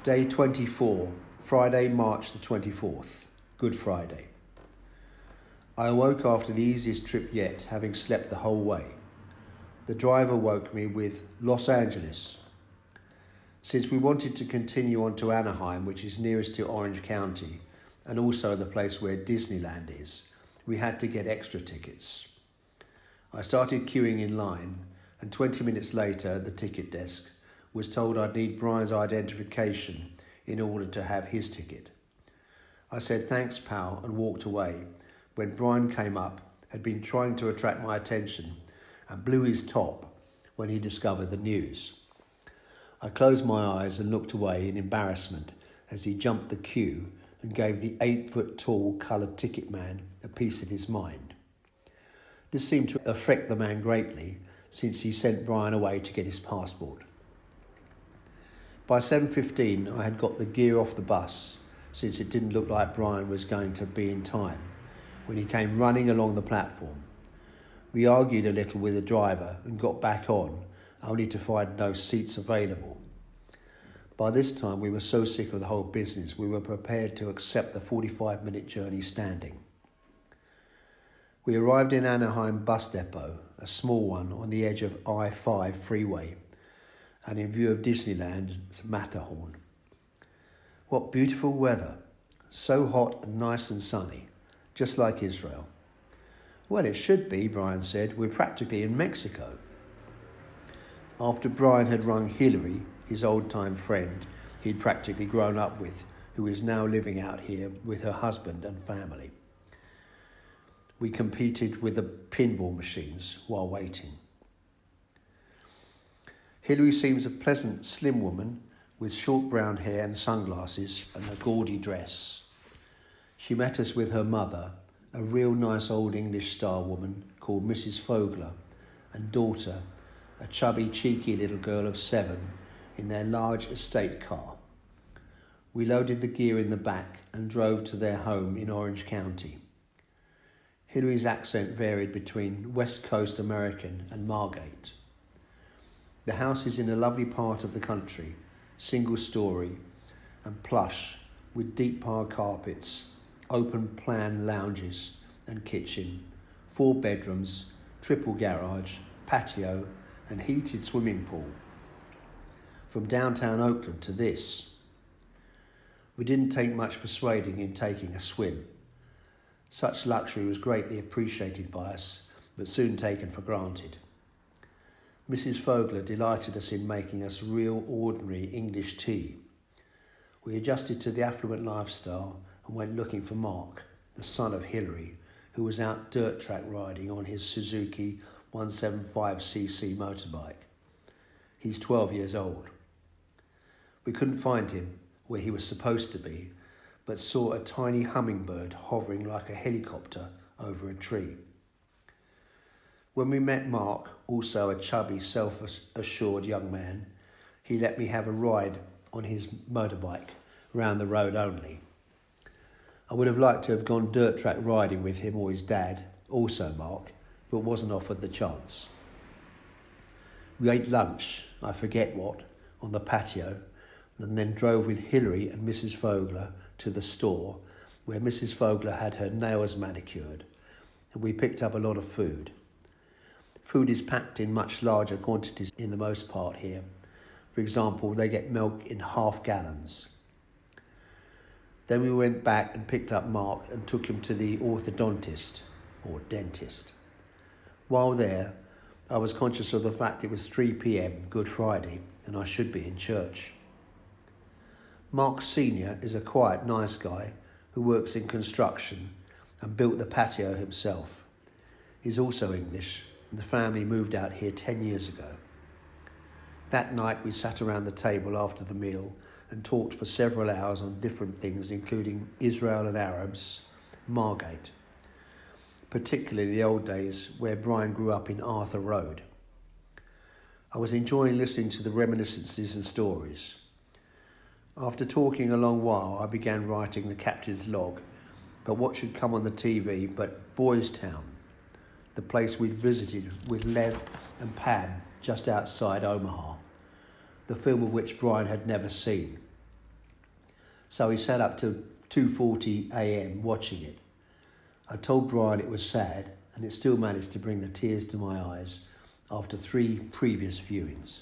Day 24, Friday, March the 24th, Good Friday. I awoke after the easiest trip yet, having slept the whole way. The driver woke me with Los Angeles. Since we wanted to continue on to Anaheim, which is nearest to Orange County, and also the place where Disneyland is, we had to get extra tickets. I started queuing in line, and 20 minutes later at the ticket desk, was told I'd need Brian's identification in order to have his ticket. I said, "Thanks, pal," and walked away when Brian came up, had been trying to attract my attention, and blew his top when he discovered the news. I closed my eyes and looked away in embarrassment as he jumped the queue and gave the 8-foot-tall coloured ticket man a piece of his mind. This seemed to affect the man greatly, since he sent Brian away to get his passport. By 7:15, I had got the gear off the bus, since it didn't look like Brian was going to be in time, when he came running along the platform. We argued a little with the driver and got back on, only to find no seats available. By this time, we were so sick of the whole business, we were prepared to accept the 45-minute journey standing. We arrived in Anaheim bus depot, a small one on the edge of I-5 freeway, and in view of Disneyland's Matterhorn. What beautiful weather, so hot and nice and sunny, just like Israel. "Well, it should be," Brian said. "We're practically in Mexico." After Brian had rung Hillary, his old-time friend he'd practically grown up with, who is now living out here with her husband and family. We competed with the pinball machines while waiting. Hillary seems a pleasant, slim woman with short brown hair and sunglasses and a gaudy dress. She met us with her mother, a real nice old English star woman called Mrs. Fogler, and daughter, a chubby, cheeky little girl of 7, in their large estate car. We loaded the gear in the back and drove to their home in Orange County. Hillary's accent varied between West Coast American and Margate. The house is in a lovely part of the country, single story and plush, with deep hard carpets, open plan lounges and kitchen, 4 bedrooms, triple garage, patio and heated swimming pool. From downtown Oakland to this. We didn't take much persuading in taking a swim. Such luxury was greatly appreciated by us, but soon taken for granted. Mrs. Fogler delighted us in making us real ordinary English tea. We adjusted to the affluent lifestyle and went looking for Mark, the son of Hillary, who was out dirt track riding on his Suzuki 175cc motorbike. He's 12 years old. We couldn't find him where he was supposed to be, but saw a tiny hummingbird hovering like a helicopter over a tree. When we met Mark, also a chubby, self-assured young man, he let me have a ride on his motorbike, round the road only. I would have liked to have gone dirt track riding with him or his dad, also Mark, but wasn't offered the chance. We ate lunch, I forget what, on the patio, and then drove with Hillary and Mrs. Fogler to the store, where Mrs. Fogler had her nails manicured, and we picked up a lot of food. Food is packed in much larger quantities in the most part here. For example, they get milk in half gallons. Then we went back and picked up Mark and took him to the orthodontist, or dentist. While there, I was conscious of the fact it was 3 p.m, Good Friday, and I should be in church. Mark Sr. is a quiet, nice guy who works in construction and built the patio himself. He's also English, and the family moved out here 10 years ago. That night we sat around the table after the meal and talked for several hours on different things, including Israel and Arabs, Margate, particularly the old days where Brian grew up in Arthur Road. I was enjoying listening to the reminiscences and stories. After talking a long while, I began writing the captain's log, but what should come on the TV but Boys Town, the place we'd visited with Lev and Pam just outside Omaha, the film of which Brian had never seen. so he sat up till 2:40 a.m. watching it. I told Brian it was sad, and it still managed to bring the tears to my eyes after 3 previous viewings.